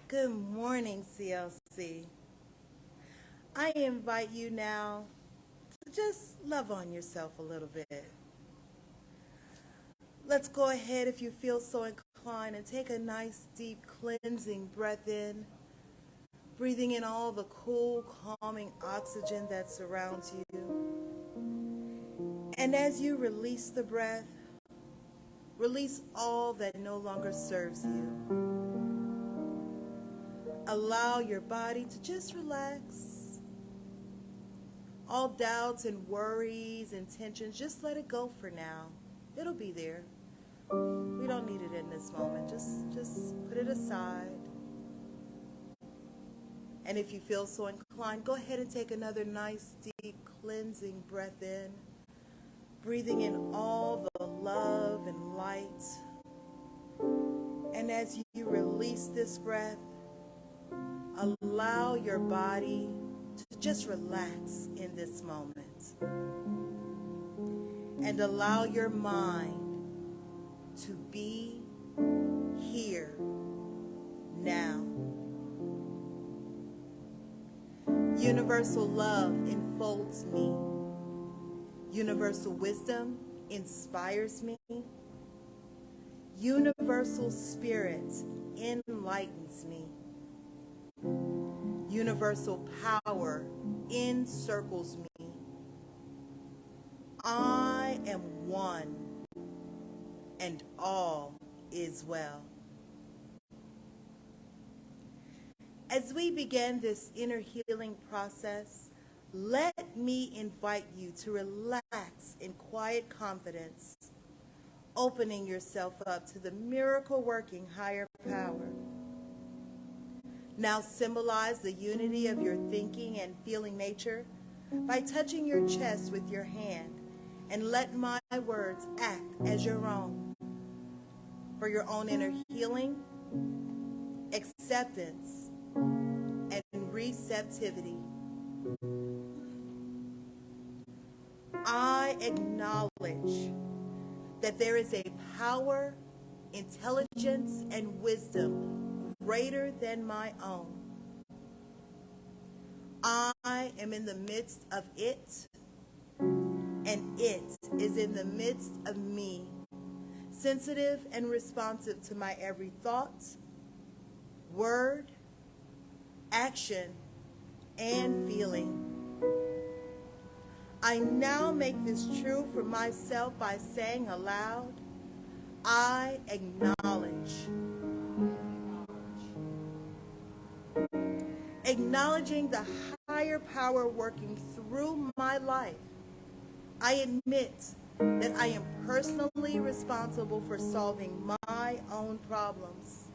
Good morning, CLC. I invite you now to just love on yourself a little bit. Let's go ahead, if you feel so inclined, and take a nice deep cleansing breath in, breathing in all the cool, calming oxygen that surrounds you. And as you release the breath, release all that no longer serves you. Allow your body to just relax. All doubts and worries and tensions, just let it go for now. It'll be there. We don't need it in this moment. Just put it aside. And if you feel so inclined, go ahead and take another nice, deep, cleansing breath in, breathing in all the love and light. And as you release this breath, allow your body to just relax in this moment. And allow your mind to be here now. Universal love enfolds me. Universal wisdom inspires me. Universal spirit enlightens me. Universal power encircles me. I am one, and all is well. As we begin this inner healing process, let me invite you to relax in quiet confidence, opening yourself up to the miracle-working higher power. Now symbolize the unity of your thinking and feeling nature by touching your chest with your hand, and let my words act as your own for your own inner healing, acceptance, and receptivity. I acknowledge that there is a power, intelligence, and wisdom greater than my own. I am in the midst of it, and it is in the midst of me, sensitive and responsive to my every thought, word, action, and feeling. I now make this true for myself by saying aloud, I acknowledge. Acknowledging the higher power working through my life, I admit that I am personally responsible for solving my own problems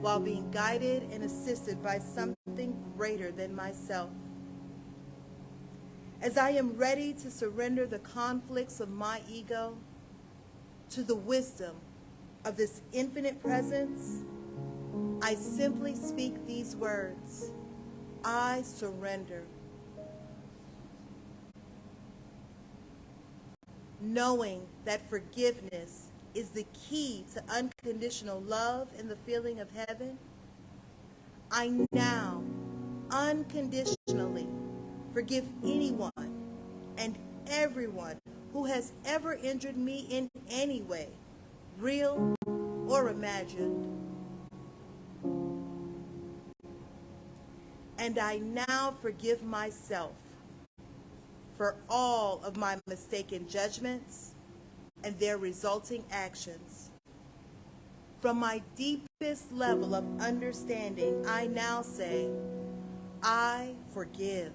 while being guided and assisted by something greater than myself. As I am ready to surrender the conflicts of my ego to the wisdom of this infinite presence, I simply speak these words: I surrender. Knowing that forgiveness is the key to unconditional love and the feeling of heaven, I now unconditionally forgive anyone and everyone who has ever injured me in any way, real or imagined. And I now forgive myself for all of my mistaken judgments and their resulting actions. From my deepest level of understanding, I now say, I forgive.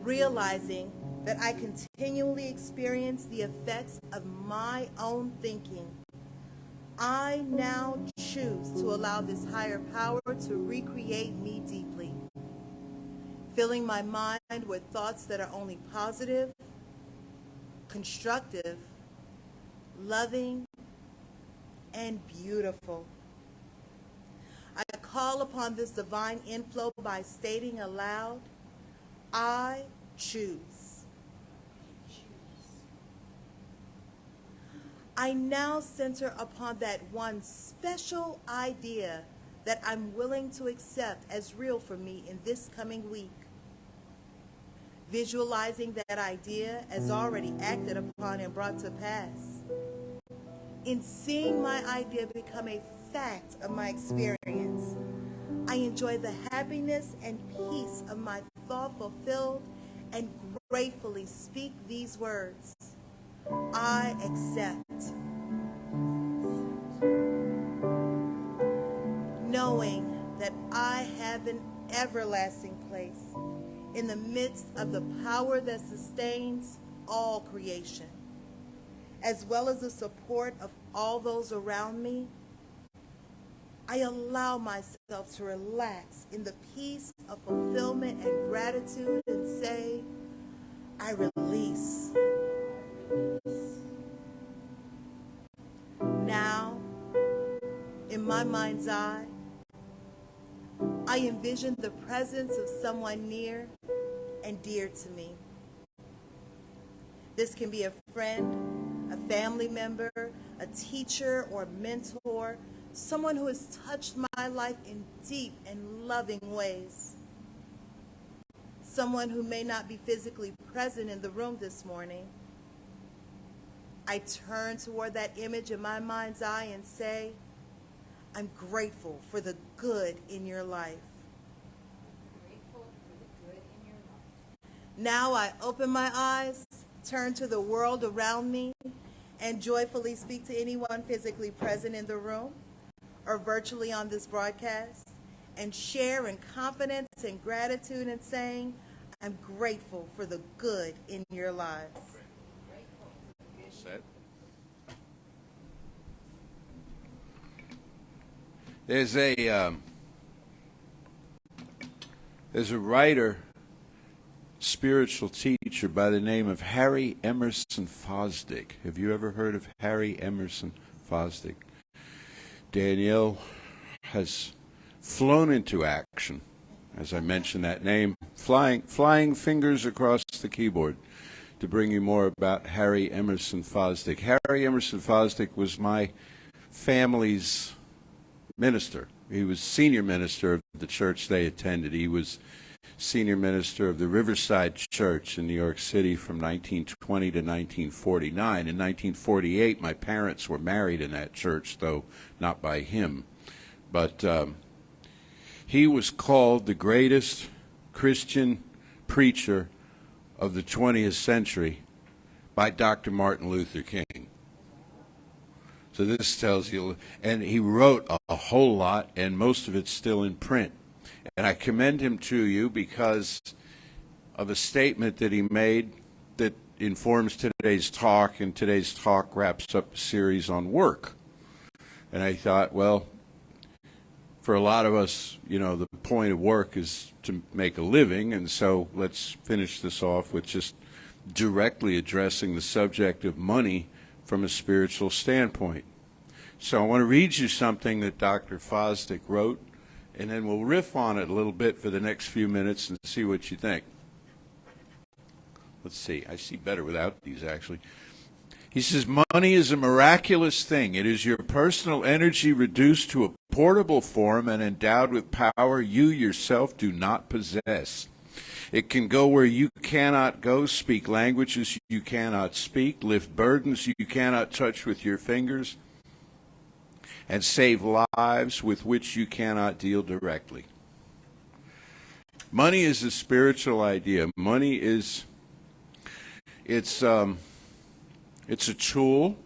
Realizing that I continually experience the effects of my own thinking, I now choose to allow this higher power to recreate me deeply, filling my mind with thoughts that are only positive, constructive, loving, and beautiful. I call upon this divine inflow by stating aloud, I choose. I now center upon that one special idea that I'm willing to accept as real for me in this coming week. Visualizing that idea as already acted upon and brought to pass. In seeing my idea become a fact of my experience, I enjoy the happiness and peace of my thought fulfilled and gratefully speak these words. I accept. Knowing that I have an everlasting place in the midst of the power that sustains all creation, as well as the support of all those around me, I allow myself to relax in the peace of fulfillment and gratitude and say, I release. Now, in my mind's eye, I envision the presence of someone near and dear to me. This can be a friend, a family member, a teacher or mentor, someone who has touched my life in deep and loving ways. Someone who may not be physically present in the room this morning. I turn toward that image in my mind's eye and say, I'm grateful for the good in your life. Grateful for the good in your life. Now I open my eyes, turn to the world around me, and joyfully speak to anyone physically present in the room or virtually on this broadcast, and share in confidence and gratitude in saying, I'm grateful for the good in your lives. Set. There's a writer, spiritual teacher by the name of Harry Emerson Fosdick. Have you ever heard of Harry Emerson Fosdick? Danielle has flown into action, as I mentioned that name, flying fingers across the keyboard to bring you more about Harry Emerson Fosdick. Harry Emerson Fosdick was my family's minister. He was senior minister of the church they attended. He was senior minister of the Riverside Church in New York City from 1920 to 1949. In 1948, my parents were married in that church, though not by him. But he was called the greatest Christian preacher of the 20th century by Dr. Martin Luther King. So this tells you, and he wrote a whole lot, and most of it's still in print. And I commend him to you because of a statement that he made that informs today's talk, and today's talk wraps up a series on work. And I thought, well, for a lot of us, you know, the point of work is to make a living, and so let's finish this off with just directly addressing the subject of money from a spiritual standpoint. So I want to read you something that Dr. Fosdick wrote, and then we'll riff on it a little bit for the next few minutes and see what you think. Let's see. I see better without these, actually. He says, money is a miraculous thing. It is your personal energy reduced to a portable form and endowed with power you yourself do not possess. It can go where you cannot go, speak languages you cannot speak, lift burdens you cannot touch with your fingers, and save lives with which you cannot deal directly. Money is a spiritual idea. Money is, it's a tool.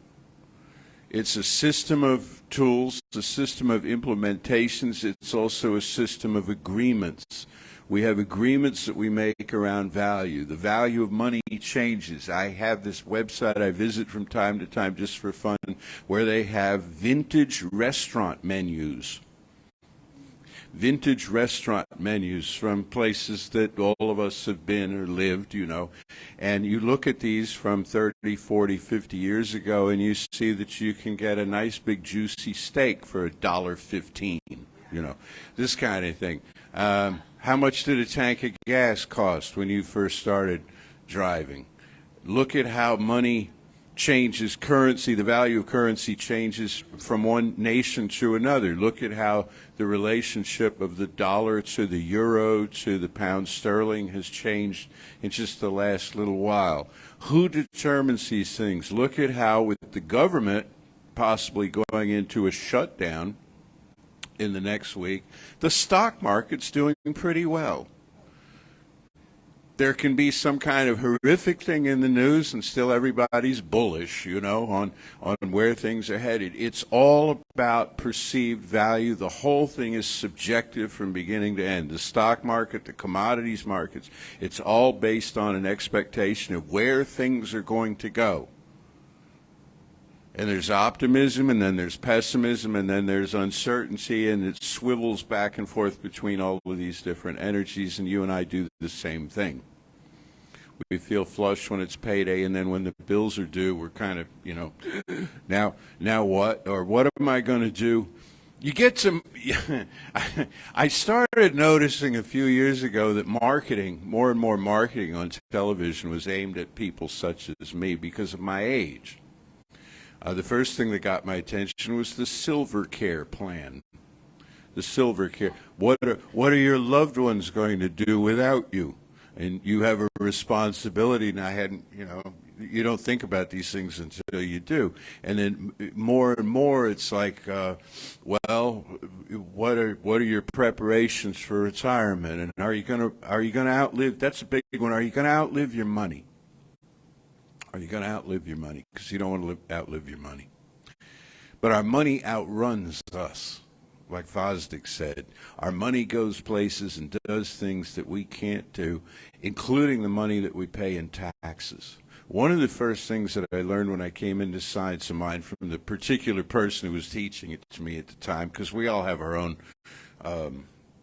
It's a system of tools, a system of implementations. It's also a system of agreements. We have agreements that we make around value. The value of money changes. I have this website I visit from time to time just for fun where they have vintage restaurant menus. Vintage restaurant menus from places that all of us have been or lived, you know. And you look at these from 30, 40, 50 years ago and you see that you can get a nice big juicy steak for $1.15, you know, this kind of thing. How much did a tank of gas cost when you first started driving? Look at how money changes currency, the value of currency changes from one nation to another. Look at how the relationship of the dollar to the euro to the pound sterling has changed in just the last little while. Who determines these things? Look at how, with the government possibly going into a shutdown in the next week, the stock market's doing pretty well. There can be some kind of horrific thing in the news and still everybody's bullish, on where things are headed. It's all about perceived value. The whole thing is subjective from beginning to end. The stock market, the commodities markets, it's all based on an expectation of where things are going to go. And there's optimism, and then there's pessimism, and then there's uncertainty, and it swivels back and forth between all of these different energies, and you and I do the same thing. We feel flush when it's payday, and then when the bills are due, we're kind of, now what? Or what am I going to do? You get some, I started noticing a few years ago that marketing, more and more marketing on television was aimed at people such as me because of my age. The first thing that got my attention was the Silver Care plan. The Silver Care. What are your loved ones going to do without you? And you have a responsibility, and I hadn't, you don't think about these things until you do. And then more and more, it's like, well, what are your preparations for retirement? And are you gonna outlive? That's a big one. Are you going to outlive your money? Are you going to outlive your money? Because you don't want to outlive your money. But our money outruns us. Like Fosdick said, our money goes places and does things that we can't do, including the money that we pay in taxes. One of the first things that I learned when I came into Science of Mind from the particular person who was teaching it to me at the time, because we all have our own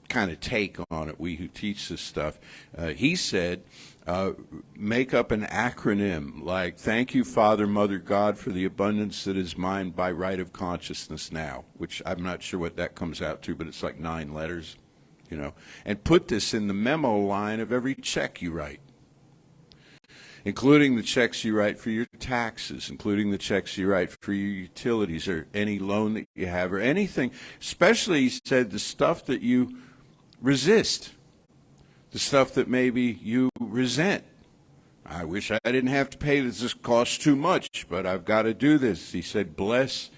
kind of take on it, we who teach this stuff, he said, make up an acronym like, thank you, Father, Mother, God, for the abundance that is mine by right of consciousness now, which I'm not sure what that comes out to, but it's like 9 letters, and put this in the memo line of every check you write, including the checks you write for your taxes, including the checks you write for your utilities or any loan that you have or anything, especially, he said, the stuff that you resist. The stuff that maybe you resent. I wish I didn't have to pay this. This costs too much, but I've got to do this. He said, bless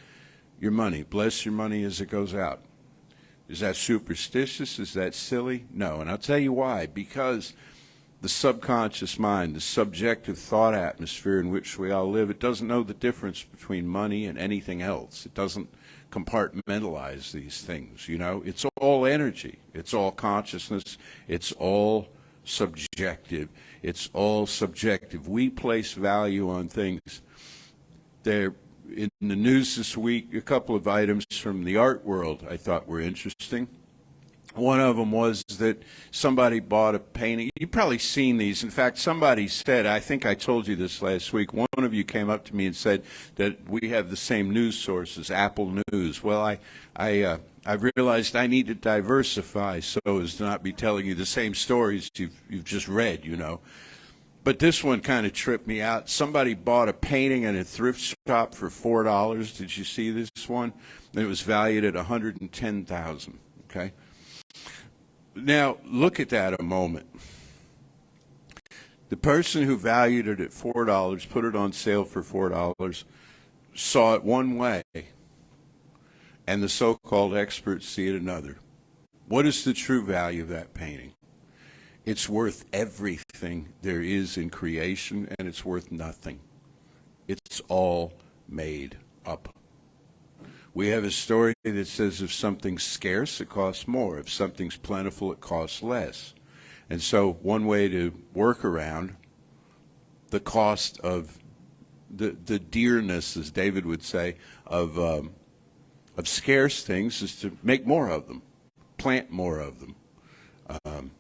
your money. Bless your money as it goes out. Is that superstitious? Is that silly? No, and I'll tell you why. Because the subconscious mind, the subjective thought atmosphere in which we all live, it doesn't know the difference between money and anything else. It doesn't compartmentalize these things, It's all energy. It's all consciousness. It's all subjective. It's all subjective. We place value on things. There, in the news this week, a couple of items from the art world I thought were interesting. One of them was that somebody bought a painting. You've probably seen these. In fact, somebody said, I think I told you this last week, one of you came up to me and said that we have the same news sources, Apple News. Well, I've realized I need to diversify so as to not be telling you the same stories you've just read, But this one kind of tripped me out. Somebody bought a painting at a thrift shop for $4. Did you see this one? And it was valued at $110,000, okay? Now, look at that a moment. The person who valued it at $4, put it on sale for $4, saw it one way, and the so-called experts see it another. What is the true value of that painting? It's worth everything there is in creation, and it's worth nothing. It's all made up. We have a story that says if something's scarce, it costs more. If something's plentiful, it costs less. And so one way to work around the cost of the dearness, as David would say, of scarce things is to make more of them, plant more of them.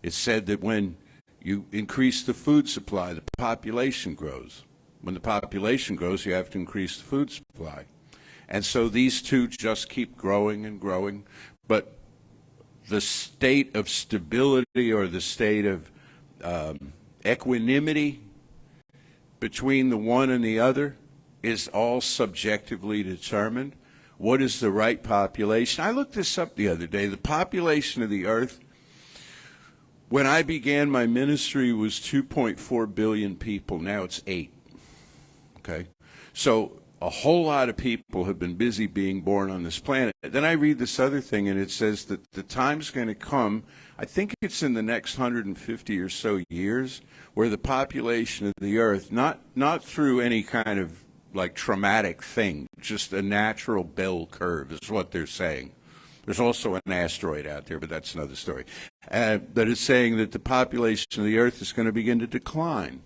It's said that when you increase the food supply, the population grows. When the population grows, you have to increase the food supply. And so these two just keep growing and growing. But the state of stability or the state of equanimity between the one and the other is all subjectively determined. What is the right population? I looked this up the other day. The population of the earth, when I began my ministry, was 2.4 billion people. Now it's 8. Okay? So a whole lot of people have been busy being born on this planet. Then I read this other thing, and it says that the time's going to come, I think it's in the next 150 or so years, where the population of the earth, not through any kind of like traumatic thing, just a natural bell curve is what they're saying. There's also an asteroid out there, but that's another story. That is saying that the population of the earth is going to begin to decline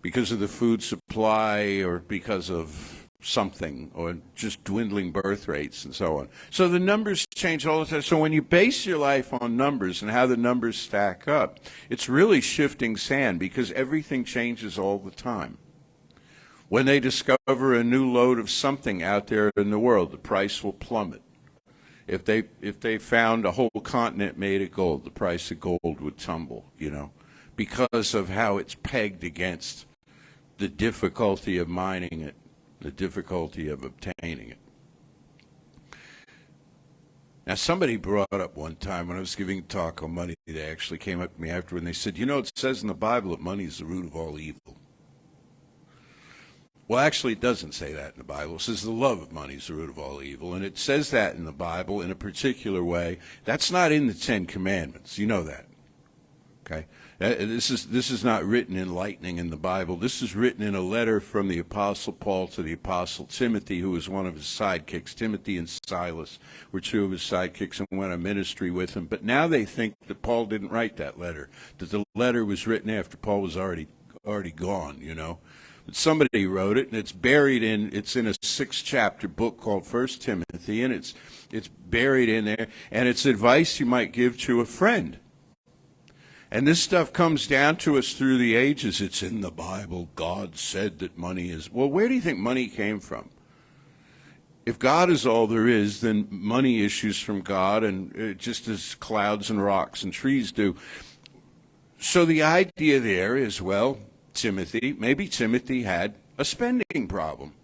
because of the food supply or because of something, or just dwindling birth rates and so on. So the numbers change all the time. So when you base your life on numbers and how the numbers stack up, it's really shifting sand because everything changes all the time. When they discover a new load of something out there in the world, the price will plummet. If they found a whole continent made of gold, the price of gold would tumble, because of how it's pegged against the difficulty of mining it, the difficulty of obtaining it. Now, somebody brought up one time when I was giving a talk on money, they actually came up to me after and they said, it says in the Bible that money is the root of all evil. Well, actually, it doesn't say that in the Bible. It says the love of money is the root of all evil, and it says that in the Bible in a particular way. That's not in the Ten Commandments. You know that, okay? This is not written in lightning in the Bible. This is written in a letter from the Apostle Paul to the Apostle Timothy, who was one of his sidekicks. Timothy and Silas were two of his sidekicks and went on ministry with him. But now they think that Paul didn't write that letter, that the letter was written after Paul was already gone, But somebody wrote it, and it's in a 6-chapter book called 1 Timothy, and it's buried in there, and it's advice you might give to a friend. And this stuff comes down to us through the ages. It's in the Bible. God said that money is... Well, where do you think money came from? If God is all there is, then money issues from God, and just as clouds and rocks and trees do. So the idea there is, maybe Timothy had a spending problem.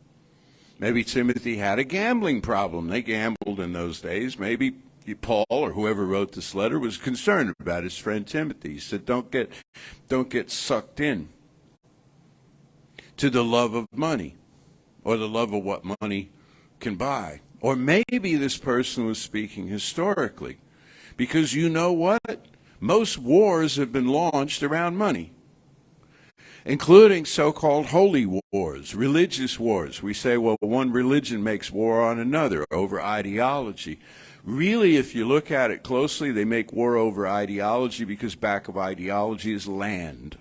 Maybe Timothy had a gambling problem. They gambled in those days. Maybe Paul or whoever wrote this letter was concerned about his friend Timothy. He said, don't get sucked in to the love of money or the love of what money can buy. Or maybe this person was speaking historically, because you know what? Most wars have been launched around money, including so-called holy wars, religious wars. We say, one religion makes war on another over ideology. Really, if you look at it closely, they make war over ideology because back of ideology is land.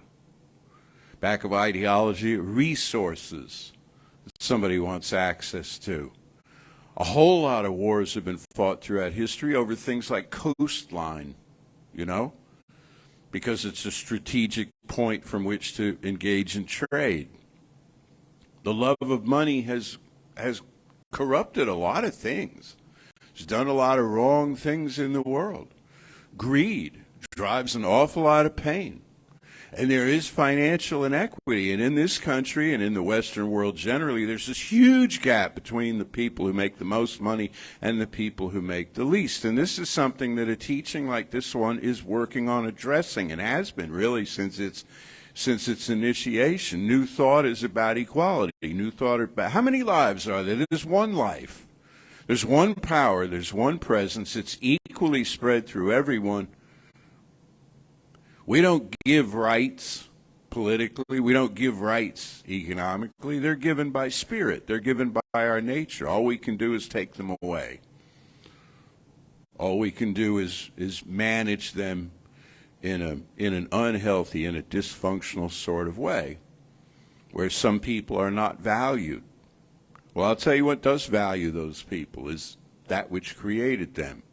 Back of ideology, resources that somebody wants access to. A whole lot of wars have been fought throughout history over things like coastline, because it's a strategic point from which to engage in trade. The love of money has corrupted a lot of things. It's done a lot of wrong things in the world. Greed drives an awful lot of pain. And there is financial inequity. And in this country and in the Western world generally, there's this huge gap between the people who make the most money and the people who make the least. And this is something that a teaching like this one is working on addressing, and has been really since its initiation. New Thought is about equality. New Thought about how many lives are there? There's one life. There's one power. There's one presence. It's equally spread through everyone. We don't give rights politically. We don't give rights economically. They're given by spirit. They're given by our nature. All we can do is take them away. All we can do is manage them in an unhealthy, in a dysfunctional sort of way, where some people are not valued. Well, I'll tell you what does value those people is that which created them.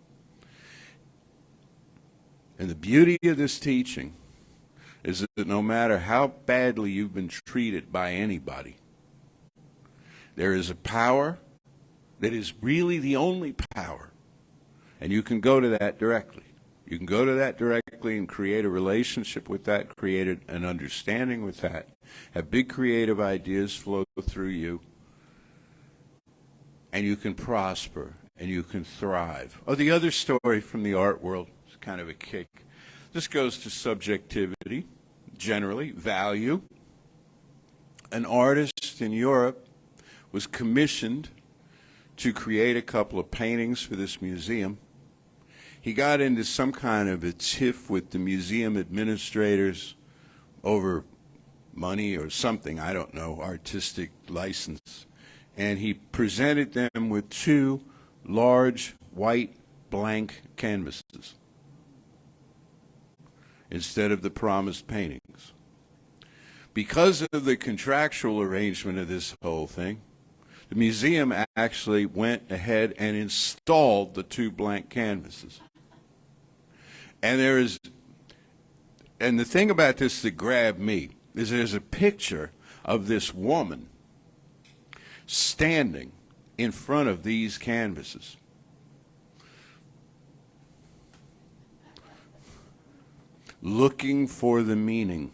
And the beauty of this teaching is that no matter how badly you've been treated by anybody, there is a power that is really the only power. And you can go to that directly. You can go to that directly energetically and create a relationship with that, create an understanding with that, have big creative ideas flow through you, and you can prosper and you can thrive. Oh, the other story from the art world is kind of a kick. This goes to subjectivity, generally, value. An artist in Europe was commissioned to create a couple of paintings for this museum. He got into some kind of a tiff with the museum administrators over money or something, I don't know, artistic license. And he presented them with two large white blank canvases instead of the promised paintings. Because of the contractual arrangement of this whole thing, the museum actually went ahead and installed the two blank canvases. And the thing about this that grabbed me is there's a picture of this woman standing in front of these canvases. Looking for the meaning.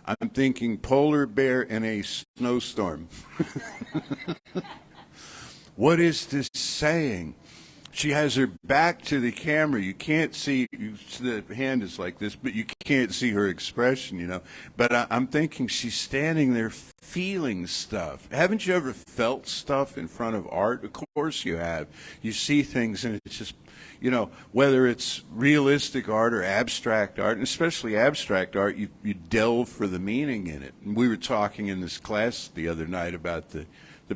I'm thinking polar bear in a snowstorm. What is this saying? She has her back to the camera. You can't see, the hand is like this, but you can't see her expression, you know. But I'm thinking she's standing there feeling stuff. Haven't you ever felt stuff in front of art? Of course you have. You see things and it's just, you know, whether it's realistic art or abstract art, and especially abstract art, you delve for the meaning in it. And we were talking in this class the other night about the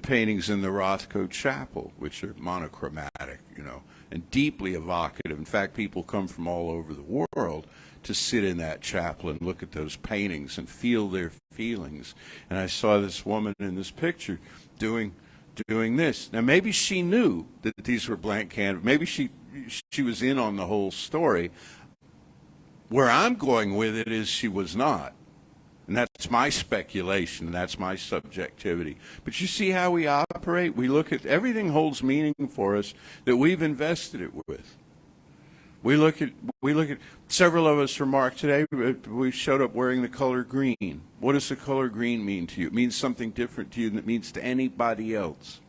paintings in the Rothko Chapel, which are monochromatic, you know, and deeply evocative. In fact, people come from all over the world to sit in that chapel and look at those paintings and feel their feelings. And I saw this woman in this picture doing this. Now, maybe she knew that these were blank canvases. Maybe she was in on the whole story. Where I'm going with it is she was not. And that's my speculation, and that's my subjectivity. But you see how we operate? We look at, everything holds meaning for us that we've invested it with. We look at, several of us remarked today, we showed up wearing the color green. What does the color green mean to you? It means something different to you than it means to anybody else.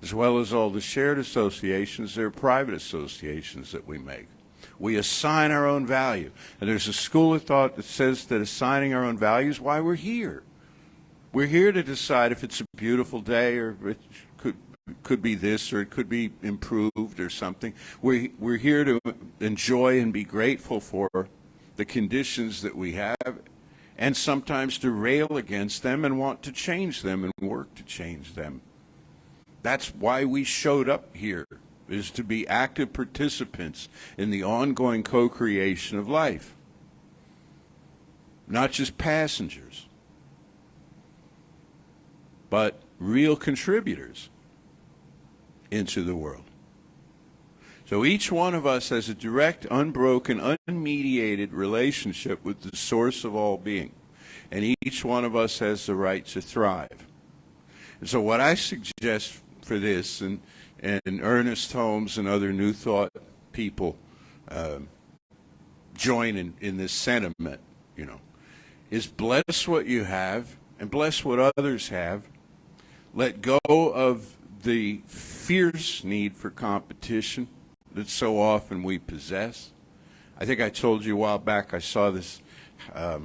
As well as all the shared associations, there are private associations that we make. We assign our own value. And there's a school of thought that says that assigning our own value is why we're here. We're here to decide if it's a beautiful day or it could be this or it could be improved or something. We're here to enjoy and be grateful for the conditions that we have and sometimes to rail against them and want to change them and work to change them. That's why we showed up here, is to be active participants in the ongoing co-creation of life. Not just passengers, but real contributors into the world. So each one of us has a direct, unbroken, unmediated relationship with the source of all being. And each one of us has the right to thrive. And so what I suggest for this, and Ernest Holmes and other New Thought people join in this sentiment, you know, is bless what you have and bless what others have. Let go of the fierce need for competition that so often we possess. I think I told you a while back I saw this, I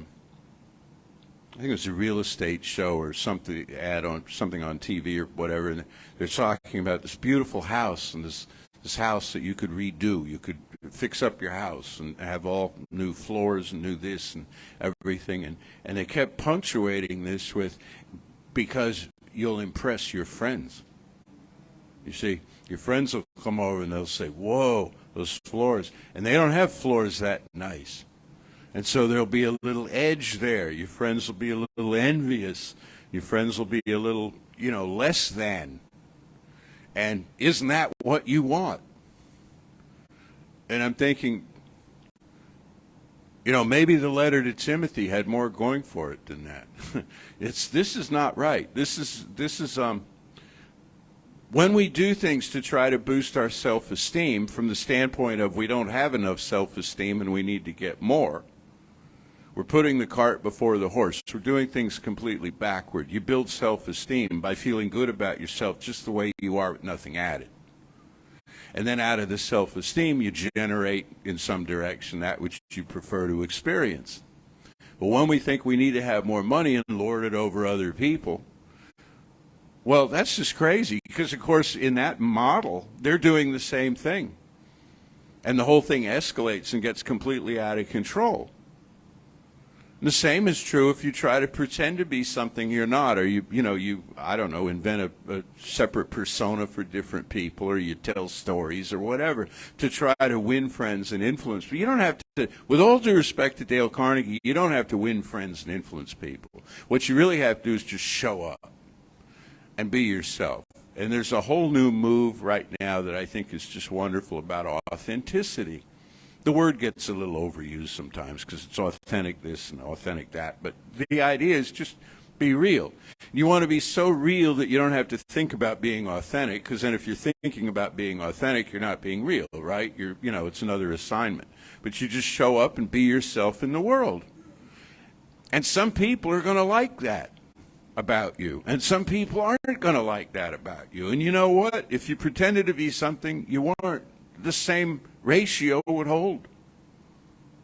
think it was a real estate show or something, ad on something on TV or whatever, and they're talking about this beautiful house and this house that you could redo. You could fix up your house and have all new floors and new this and everything. And they kept punctuating this with, because you'll impress your friends. You see, your friends will come over and they'll say, whoa, those floors. And they don't have floors that nice. And so there'll be a little edge there. Your friends will be a little envious. Your friends will be a little, you know, less than. And isn't that what you want? And I'm thinking, you know, maybe the letter to Timothy had more going for it than that. This is not right. This is When we do things to try to boost our self-esteem from the standpoint of we don't have enough self-esteem and we need to get more, we're putting the cart before the horse. We're doing things completely backward. You build self-esteem by feeling good about yourself just the way you are with nothing added. And then out of the self-esteem, you generate in some direction that which you prefer to experience. But when we think we need to have more money and lord it over other people, well, that's just crazy because, of course, in that model, they're doing the same thing. And the whole thing escalates and gets completely out of control. The same is true if you try to pretend to be something you're not, or you I don't know, invent a separate persona for different people, or you tell stories or whatever to try to win friends and influence. But you don't have to, with all due respect to Dale Carnegie, you don't have to win friends and influence people. What you really have to do is just show up and be yourself. And there's a whole new move right now that I think is just wonderful about authenticity. The word gets a little overused sometimes because it's authentic this and authentic that. But the idea is just be real. You want to be so real that you don't have to think about being authentic, because then if you're thinking about being authentic, you're not being real, right? It's another assignment. But you just show up and be yourself in the world. And some people are going to like that about you. And some people aren't going to like that about you. And you know what? If you pretended to be something you weren't, the same ratio would hold.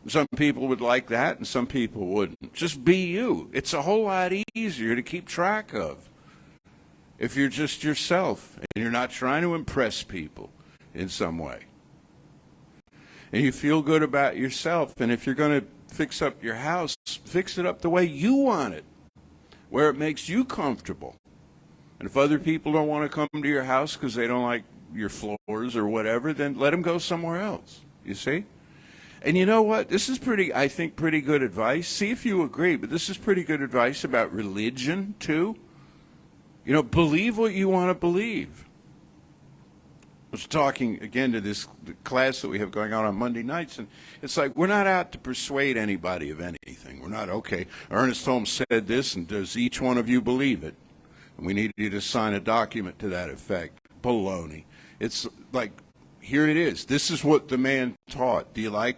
Some people would like that and some people wouldn't. Just be you. It's a whole lot easier to keep track of if you're just yourself and you're not trying to impress people in some way. And you feel good about yourself. And if you're going to fix up your house, fix it up the way you want it, where it makes you comfortable. And if other people don't want to come to your house because they don't like your floors or whatever, then let them go somewhere else, you see? And you know what? This is I think pretty good advice. See if you agree, but this is pretty good advice about religion, too. Believe what you want to believe. I was talking, again, to the class that we have going on Monday nights, and it's like we're not out to persuade anybody of anything. We're not, okay, Ernest Holmes said this, and does each one of you believe it? And we need you to sign a document to that effect. Baloney. It's like, here it is. This is what the man taught. Do you like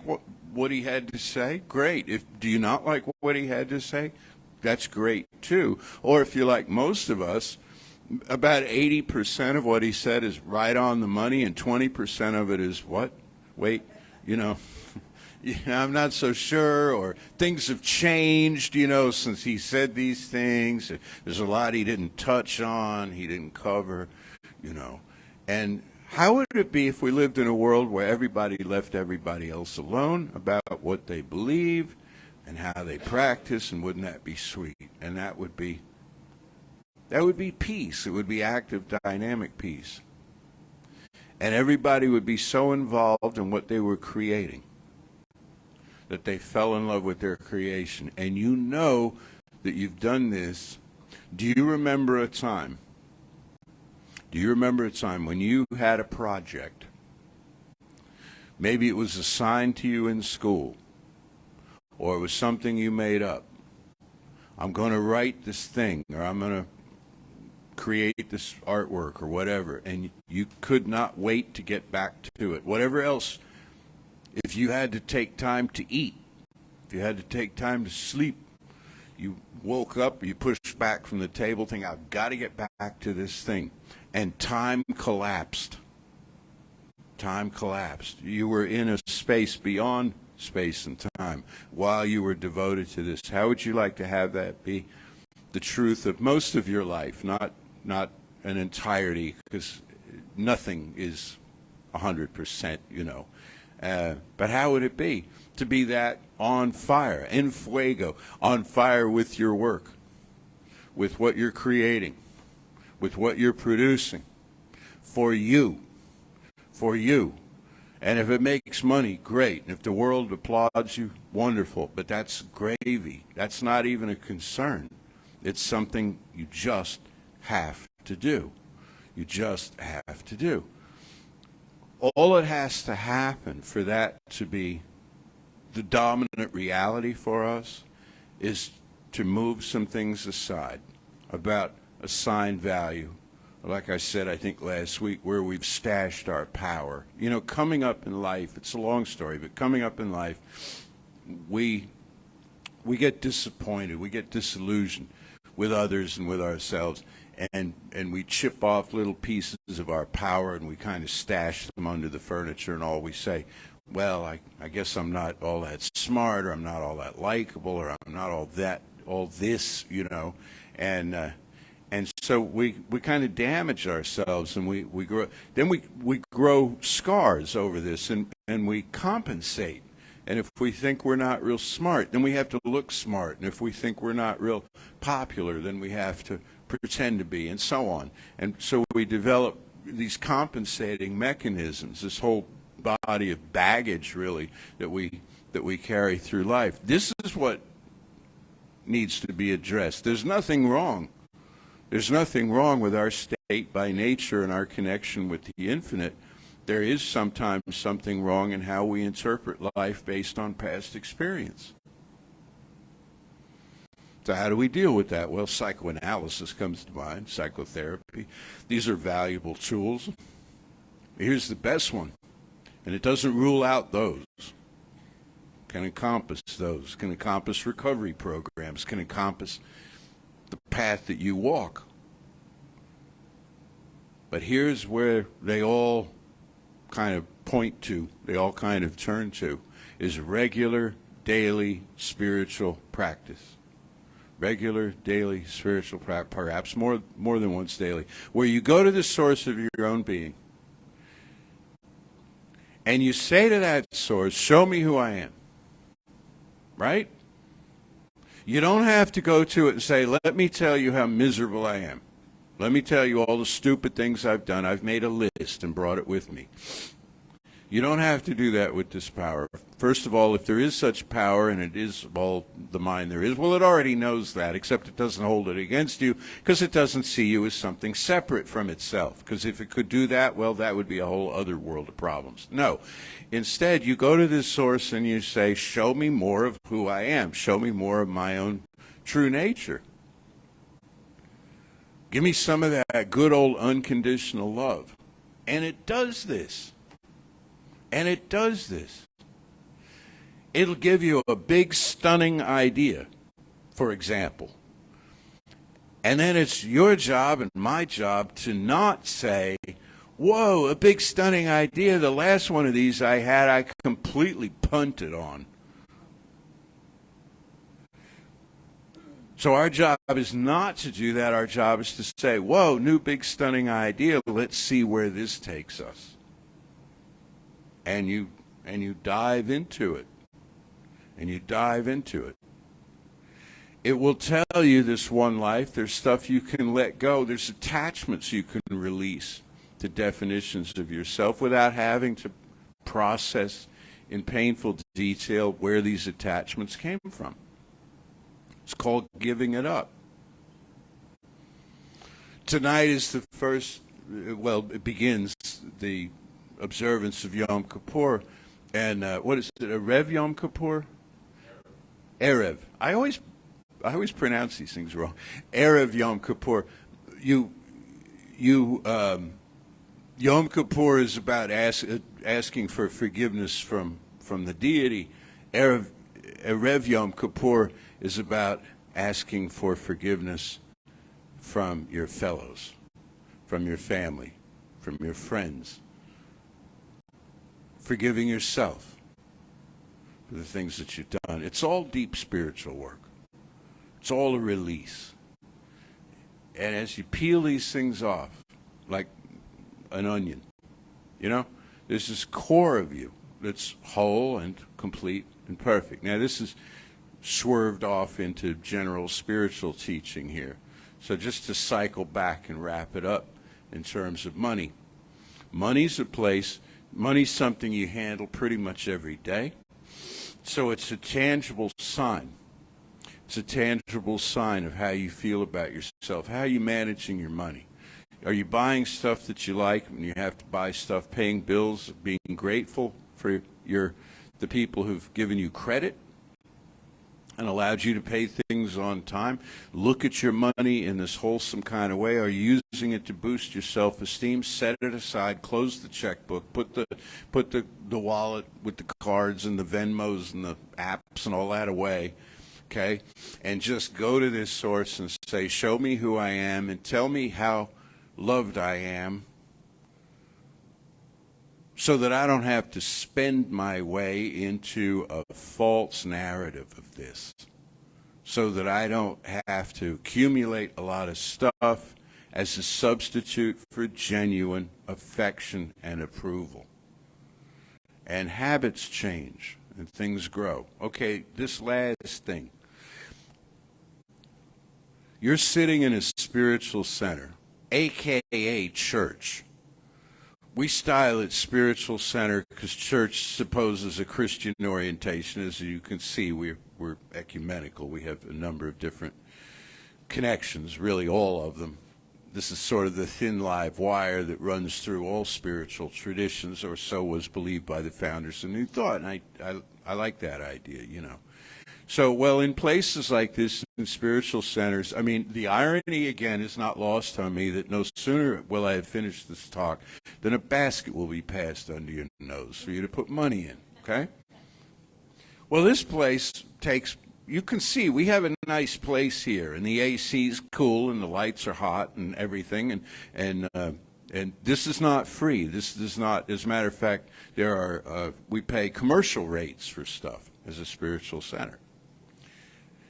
what he had to say? Great. Do you not like what he had to say? That's great, too. Or if you're like most of us, about 80% of what he said is right on the money, and 20% of it is what? Wait, I'm not so sure, or things have changed, since he said these things. There's a lot he didn't touch on, he didn't cover, And how would it be if we lived in a world where everybody left everybody else alone about what they believe and how they practice, and wouldn't that be sweet? And that would be peace. It would be active, dynamic peace. And everybody would be so involved in what they were creating that they fell in love with their creation. And you know that you've done this. Do you remember a time? Do you remember a time when you had a project? Maybe it was assigned to you in school, or it was something you made up. I'm going to write this thing, or I'm going to create this artwork, or whatever, and you could not wait to get back to it. Whatever else, if you had to take time to eat, if you had to take time to sleep, you woke up, you pushed back from the table, thinking, I've got to get back to this thing. And time collapsed. Time collapsed. You were in a space beyond space and time while you were devoted to this. How would you like to have that be the truth of most of your life, not an entirety, because nothing is 100%, But how would it be to be that on fire, en fuego, on fire with your work, with what you're creating, with what you're producing, for you, for you. And if it makes money, great. And if the world applauds you, wonderful. But that's gravy. That's not even a concern. It's something you just have to do. You just have to do. All it has to happen for that to be the dominant reality for us is to move some things aside about assigned value, like I said, I think last week, where we've stashed our power. You know, coming up in life, it's a long story, but coming up in life, we get disappointed, we get disillusioned with others and with ourselves, and we chip off little pieces of our power and we kind of stash them under the furniture, and all we say, well, I guess I'm not all that smart, or I'm not all that likable, or I'm not all this, you know, and so we kind of damage ourselves, and we grow. Then we grow scars over this, and we compensate. And if we think we're not real smart, then we have to look smart. And if we think we're not real popular, then we have to pretend to be, and so on. And so we develop these compensating mechanisms, this whole body of baggage, really, that we carry through life. This is what needs to be addressed. There's nothing wrong. There's nothing wrong with our state by nature and our connection with the infinite. There is sometimes something wrong in how we interpret life based on past experience. So how do we deal with that? Well, psychoanalysis comes to mind, psychotherapy. These are valuable tools. Here's the best one, and it doesn't rule out those. Can encompass those, can encompass recovery programs, can encompass the path that you walk. But here's where they all kind of point to, they all kind of turn to, is regular, daily, spiritual practice. Regular, daily, spiritual practice, perhaps more than once daily, where you go to the source of your own being, and you say to that source, show me who I am. Right? You don't have to go to it and say, let me tell you how miserable I am. Let me tell you all the stupid things I've done. I've made a list and brought it with me. You don't have to do that with this power. First of all, if there is such power, and it is all the mind there is, well, it already knows that, except it doesn't hold it against you because it doesn't see you as something separate from itself. Because if it could do that, well, that would be a whole other world of problems. No. Instead, you go to this source and you say, show me more of who I am. Show me more of my own true nature. Give me some of that good old unconditional love. And it does this. And it does this. It'll give you a big, stunning idea, for example. And then it's your job and my job to not say, whoa, a big, stunning idea. The last one of these I had, I completely punted on. So our job is not to do that. Our job is to say, whoa, new, big, stunning idea. Let's see where this takes us. And you dive into it. And you dive into it. It will tell you, this one life, there's stuff you can let go. There's attachments you can release to definitions of yourself without having to process in painful detail where these attachments came from. It's called giving it up. Tonight is the first, well, it begins the observance of Yom Kippur. And what is it, a Rev Yom Kippur? Erev. I always pronounce these things wrong. Erev Yom Kippur. Yom Kippur is about asking for forgiveness from the deity. Erev Yom Kippur is about asking for forgiveness from your fellows, from your family, from your friends. Forgiving yourself for the things that you've done. It's all deep spiritual work. It's all a release. And as you peel these things off, like an onion, you know, there's this core of you that's whole and complete and perfect. Now, this is swerved off into general spiritual teaching here. So just to cycle back and wrap it up in terms of money. Money's something you handle pretty much every day. So it's a tangible sign. It's a tangible sign of how you feel about yourself. How are you managing your money? Are you buying stuff that you like when you have to buy stuff, paying bills, being grateful for the people who've given you credit? and allowed you to pay things on time. Look at your money in this wholesome kind of way. Are you using it to boost your self-esteem? Set it aside, close the checkbook, put the wallet with the cards and the Venmos and the apps and all that away, okay? And just go to this source and say, show me who I am and tell me how loved I am, so that I don't have to spend my way into a false narrative of this, so that I don't have to accumulate a lot of stuff as a substitute for genuine affection and approval. And habits change and things grow. Okay, this last thing. You're sitting in a spiritual center, a.k.a. church. We style it spiritual center because church supposes a Christian orientation. As you can see, we're ecumenical. We have a number of different connections, really all of them. This is sort of the thin live wire that runs through all spiritual traditions, or so was believed by the founders of New Thought. And I like that idea, you know. So, well, in places like this, in spiritual centers, I mean, the irony, again, is not lost on me that no sooner will I have finished this talk than a basket will be passed under your nose for you to put money in, okay? Well, this place takes, you can see, we have a nice place here, and the AC's cool, and the lights are hot and everything, and this is not free. This is not, as a matter of fact, we pay commercial rates for stuff as a spiritual center.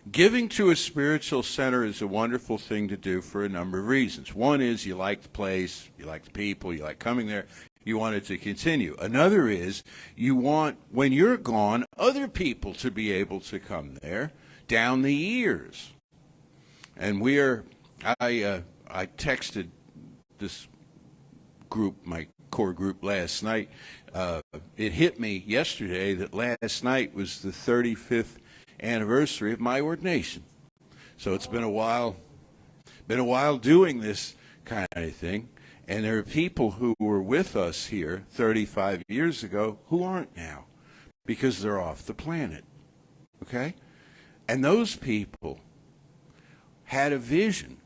Giving to a spiritual center is a wonderful thing to do for a number of reasons. One is you like the place, you like the people, you like coming there, you want it to continue. Another is you want, when you're gone, other people to be able to come there down the years. And I texted this group, my core group, last night. It hit me yesterday that last night was the 35th anniversary of my ordination. So it's been a while doing this kind of thing, and there are people who were with us here 35 years ago who aren't now because they're off the planet, okay? And those people had a vision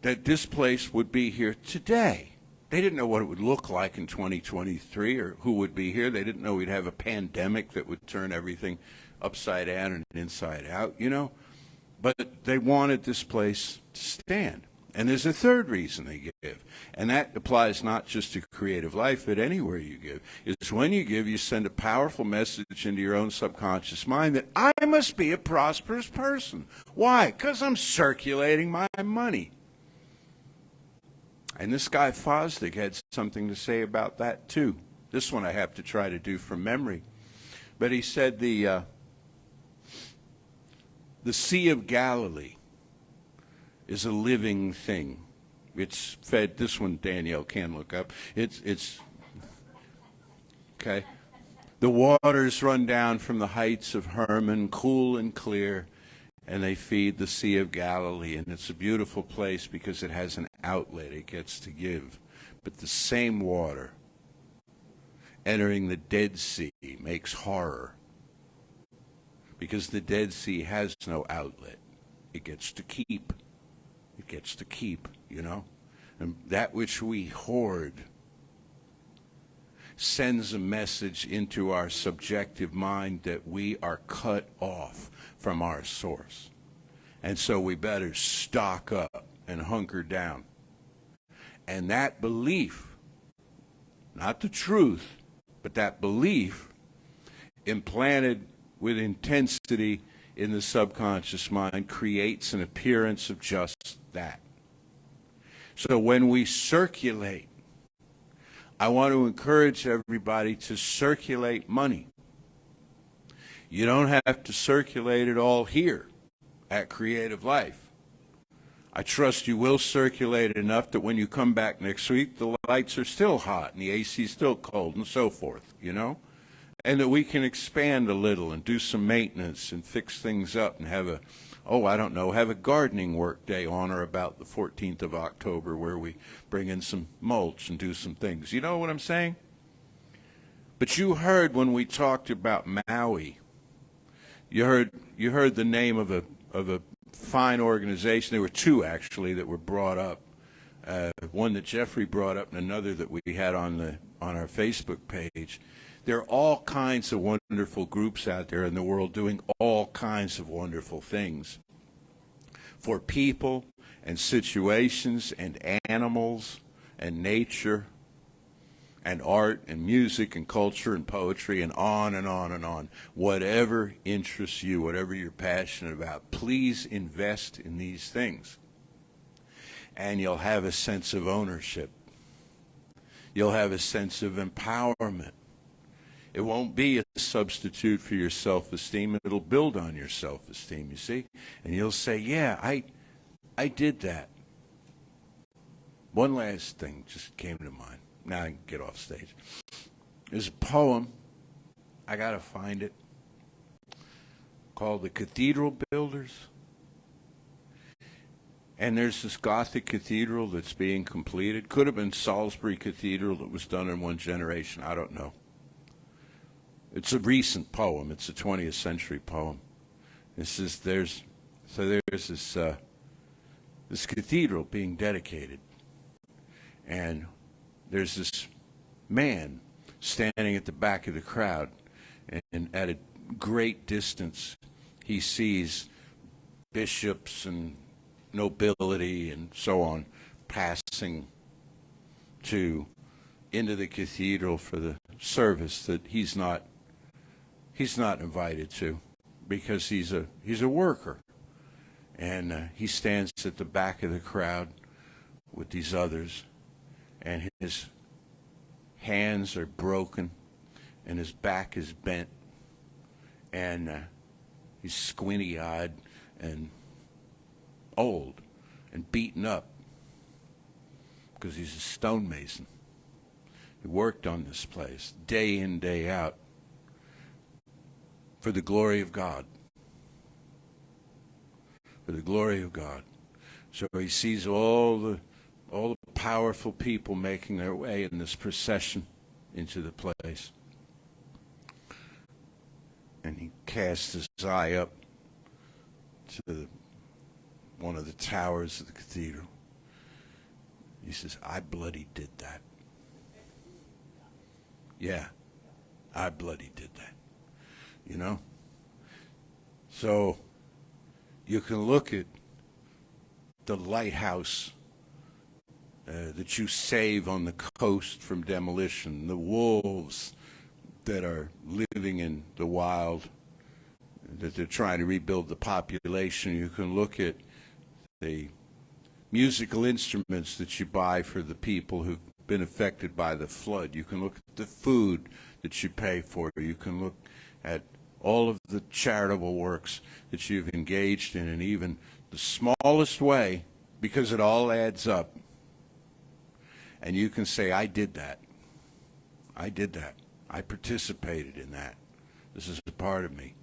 that this place would be here today. They didn't know what it would look like in 2023 or who would be here. They didn't know we'd have a pandemic that would turn everything upside down and inside out, you know. But they wanted this place to stand. And there's a third reason they give, and that applies not just to creative life, but anywhere you give. Is when you give, you send a powerful message into your own subconscious mind that I must be a prosperous person. Why? Because I'm circulating my money. And this guy Fosdick had something to say about that too. This one I have to try to do from memory. But he said the Sea of Galilee is a living thing. It's fed, this one Danielle can look up. It's okay. The waters run down from the heights of Hermon, cool and clear, and they feed the Sea of Galilee. And it's a beautiful place because it has an outlet it gets to give. But the same water entering the Dead Sea makes horror, because the Dead Sea has no outlet. It gets to keep. It gets to keep, you know. And that which we hoard sends a message into our subjective mind that we are cut off from our source. And so we better stock up and hunker down. And that belief, not the truth, but that belief implanted with intensity in the subconscious mind creates an appearance of just that. So when we circulate, I want to encourage everybody to circulate money. You don't have to circulate it all here at Creative Life. I trust you will circulate it enough that when you come back next week, the lights are still hot and the AC is still cold and so forth, you know? And that we can expand a little and do some maintenance and fix things up and have have a gardening work day on or about the 14th of October where we bring in some mulch and do some things. You know what I'm saying? But you heard when we talked about Maui, You heard the name of a fine organization. There were two actually that were brought up. One that Jeffrey brought up, and another that we had on our Facebook page. There are all kinds of wonderful groups out there in the world doing all kinds of wonderful things for people and situations and animals and nature and art and music and culture and poetry and on and on and on. Whatever interests you, whatever you're passionate about, please invest in these things. And you'll have a sense of ownership. You'll have a sense of empowerment. It won't be a substitute for your self-esteem. It'll build on your self-esteem, you see? And you'll say, yeah, I did that. One last thing just came to mind. Now I can get off stage. There's a poem, I got to find it, called The Cathedral Builders. And there's this Gothic cathedral that's being completed. Could have been Salisbury Cathedral that was done in one generation. I don't know. It's a recent poem. It's a 20th century poem. There's this cathedral being dedicated. And there's this man standing at the back of the crowd. And at a great distance, he sees bishops and nobility and so on passing into the cathedral for the service that he's not invited to, because he's a worker, and he stands at the back of the crowd with these others, and his hands are broken and his back is bent, and he's squinty-eyed and old and beaten up because he's a stonemason. He worked on this place day in, day out for the glory of God. For the glory of God. So he sees all the powerful people making their way in this procession into the place. And he casts his eye up to one of the towers of the cathedral. He says, I bloody did that. Yeah, I bloody did that. You know? So you can look at the lighthouse that you save on the coast from demolition, the wolves that are living in the wild, that they're trying to rebuild the population. You can look at the musical instruments that you buy for the people who've been affected by the flood. You can look at the food that you pay for. You can look at all of the charitable works that you've engaged in, and even the smallest way, because it all adds up. And you can say, I did that. I did that. I participated in that. This is a part of me.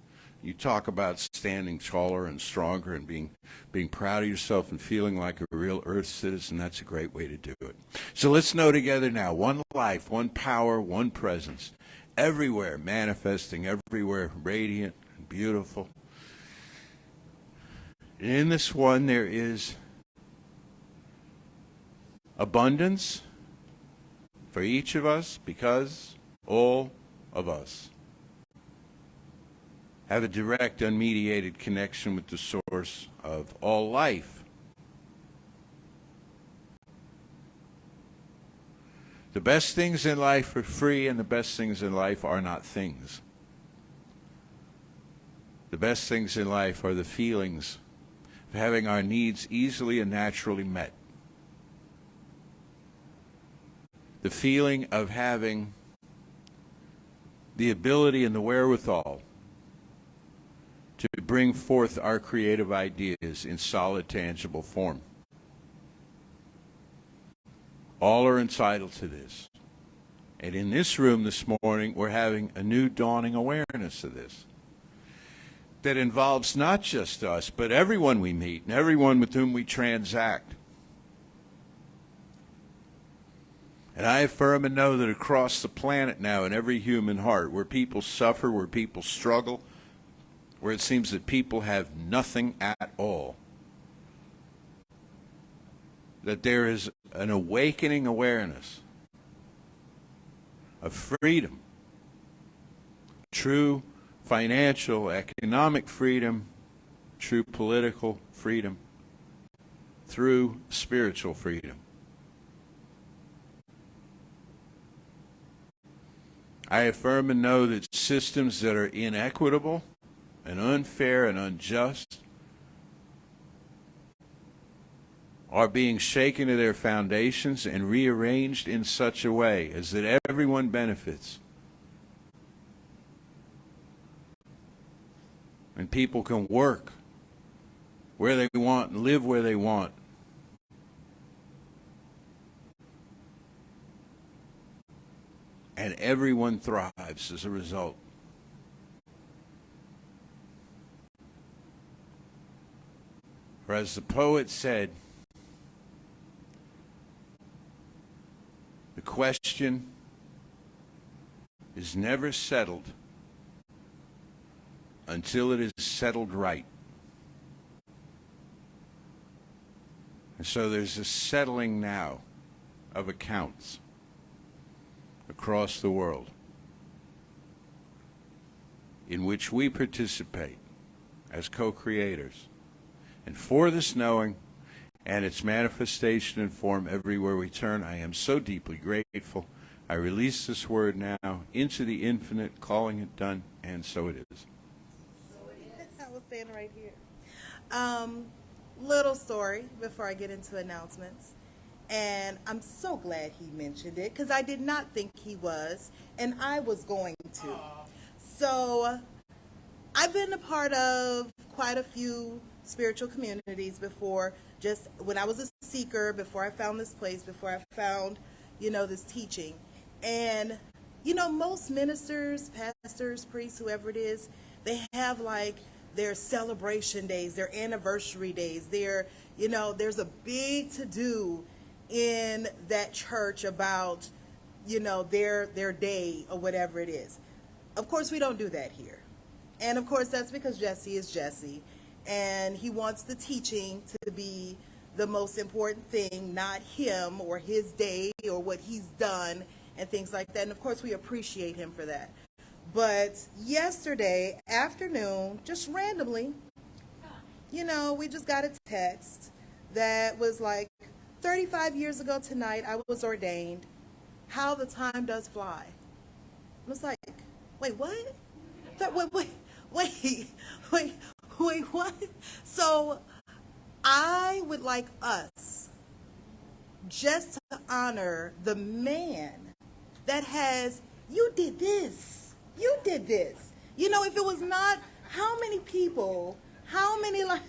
You talk about standing taller and stronger and being proud of yourself and feeling like a real Earth citizen. That's a great way to do it. So let's know together now. One life, one power, one presence. Everywhere manifesting, everywhere radiant and beautiful. And in this one there is abundance for each of us, because all of us have a direct, unmediated connection with the source of all life. The best things in life are free, and the best things in life are not things. The best things in life are the feelings of having our needs easily and naturally met. The feeling of having the ability and the wherewithal to bring forth our creative ideas in solid, tangible form. All are entitled to this. And in this room this morning, we're having a new dawning awareness of this that involves not just us, but everyone we meet and everyone with whom we transact. And I affirm and know that across the planet now, in every human heart, where people suffer, where people struggle, where it seems that people have nothing at all, that there is an awakening awareness of freedom, true financial, economic freedom, true political freedom, through spiritual freedom. I affirm and know that systems that are inequitable and unfair and unjust are being shaken to their foundations and rearranged in such a way as that everyone benefits. And people can work where they want and live where they want. And everyone thrives as a result. For as the poet said, the question is never settled until it is settled right. And so there's a settling now of accounts across the world in which we participate as co-creators. And for this knowing and its manifestation in form everywhere we turn, I am so deeply grateful. I release this word now into the infinite, calling it done, and so it is. I was standing right here. Little story before I get into announcements. And I'm so glad he mentioned it because I did not think he was, and I was going to. So I've been a part of quite a few spiritual communities before, just when I was a seeker, before I found this place, before I found, this teaching. And, most ministers, pastors, priests, whoever it is, they have like their celebration days, their anniversary days, there's a big to-do in that church about, their day or whatever it is. Of course, we don't do that here. And of course, that's because Jesse is Jesse. And he wants the teaching to be the most important thing, not him or his day or what he's done and things like that. And of course, we appreciate him for that. But yesterday afternoon, just randomly, we just got a text that was like, 35 years ago tonight, I was ordained. How the time does fly. I was like, wait, what? Wait, what? So I would like us just to honor the man that has, you did this. If it was not, how many people, how many lives,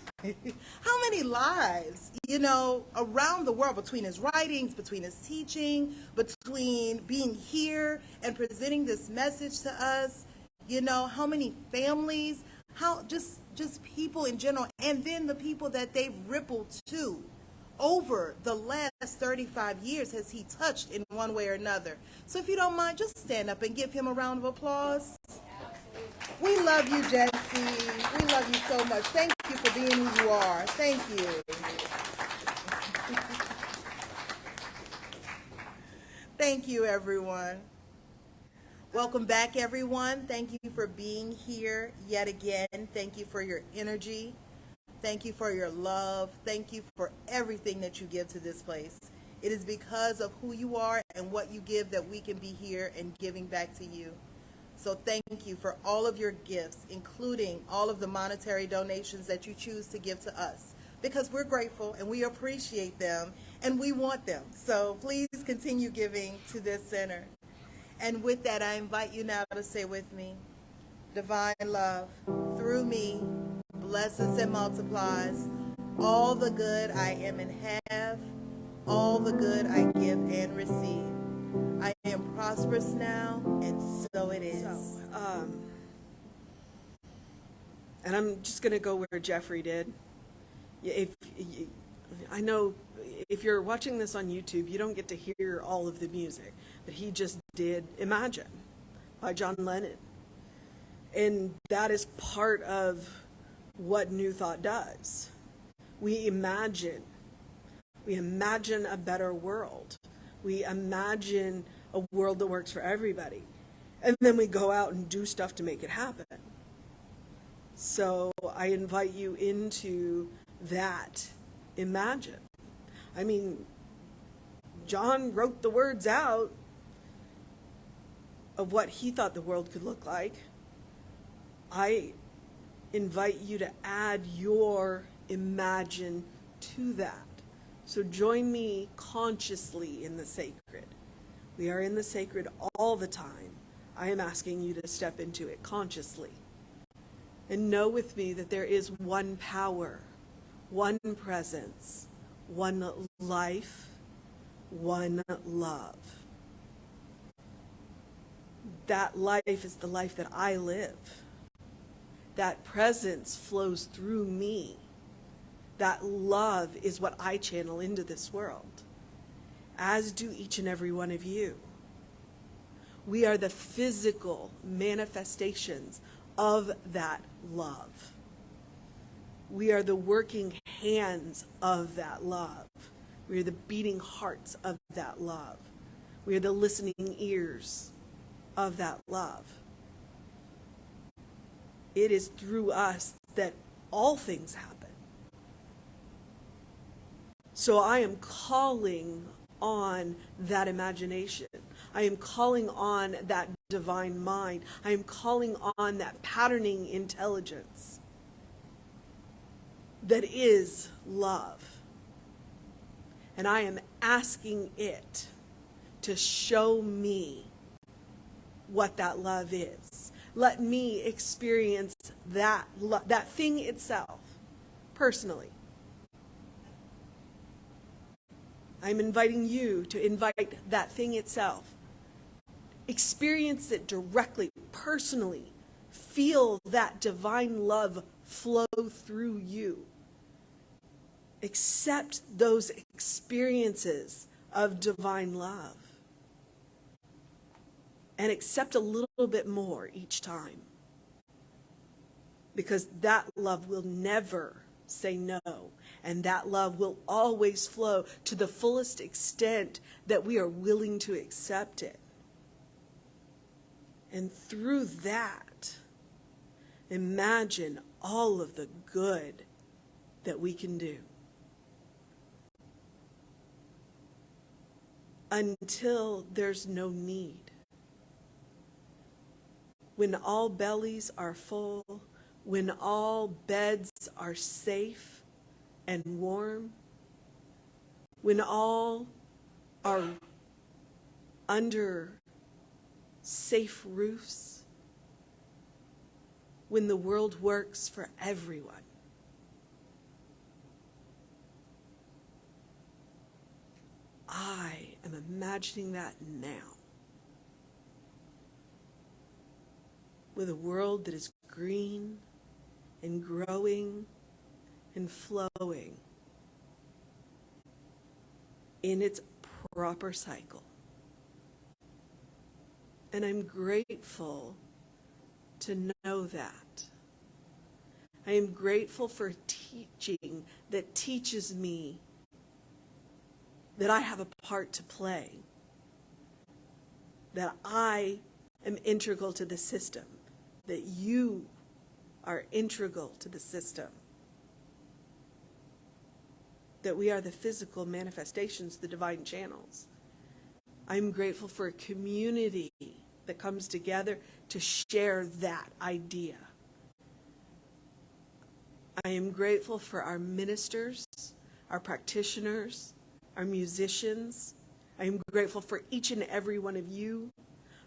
around the world, between his writings, between his teaching, between being here and presenting this message to us, how many families, how just people in general, and then the people that they've rippled to over the last 35 years has he touched in one way or another. So if you don't mind, just stand up and give him a round of applause. We love you, Jesse. We love you so much. Thank you for being who you are. Thank you. Thank you, everyone. Welcome back, everyone. Thank you for being here yet again. Thank you for your energy. Thank you for your love. Thank you for everything that you give to this place. It is because of who you are and what you give that we can be here and giving back to you. So thank you for all of your gifts, including all of the monetary donations that you choose to give to us, because we're grateful and we appreciate them and we want them. So please continue giving to this center. And with that, I invite you now to say with me, divine love through me blesses and multiplies all the good I am and have, all the good I give and receive. I am prosperous now, and so it is. And I'm just going to go where Jeffrey did. I know if you're watching this on YouTube, you don't get to hear all of the music, but he just did Imagine by John Lennon. And that is part of what New Thought does. We imagine a better world. We imagine a world that works for everybody. And then we go out and do stuff to make it happen. So I invite you into that imagine. I mean, John wrote the words out of what he thought the world could look like. I invite you to add your imagine to that. So join me consciously in the sacred. We are in the sacred all the time. I am asking you to step into it consciously. And know with me that there is one power, one presence, one life, one love. That life is the life that I live. That presence flows through me. That love is what I channel into this world, as do each and every one of you. We are the physical manifestations of that love. We are the working hands of that love. We are the beating hearts of that love. We are the listening ears of that love. It is through us that all things happen. So I am calling on that imagination. I am calling on that divine mind. I am calling on that patterning intelligence that is love. And I am asking it to show me what that love is. Let me experience that thing itself personally. I'm inviting you to invite that thing itself. Experience it directly, personally. Feel that divine love flow through you. Accept those experiences of divine love. And accept a little bit more each time. Because that love will never say no. And that love will always flow to the fullest extent that we are willing to accept it. And through that, imagine all of the good that we can do. Until there's no need. When all bellies are full, when all beds are safe and warm, when all are under safe roofs, when the world works for everyone. I am imagining that now. With a world that is green and growing and flowing in its proper cycle. And I'm grateful to know that. I am grateful for teaching that teaches me that I have a part to play, that I am integral to the system, that you are integral to the system, that we are the physical manifestations, the divine channels. I'm grateful for a community that comes together to share that idea. I am grateful for our ministers, our practitioners, our musicians. I am grateful for each and every one of you.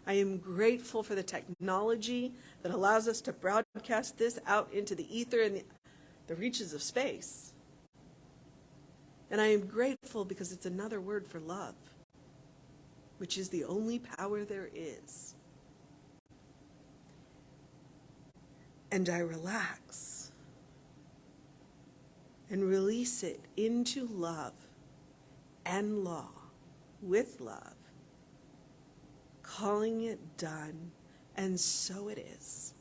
I am grateful for the technology that allows us to broadcast this out into the ether and the reaches of space. And I am grateful because it's another word for love, which is the only power there is. And I relax and release it into love and law with love, calling it done, and so it is.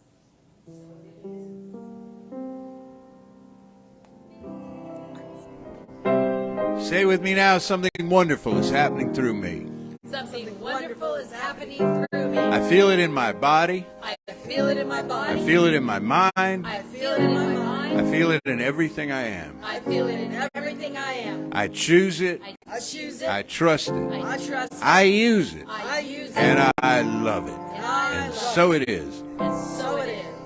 Say with me now, something wonderful is happening through me. Something wonderful is happening through me. I feel it in my body. I feel it in my body. I feel it in my mind. I feel it in my mind. I feel it in everything I am. I feel it in everything I am. I choose it. I choose it. I trust it. I trust it. I use it. I use it. And I love it. And I And love so it is. it. And so it is.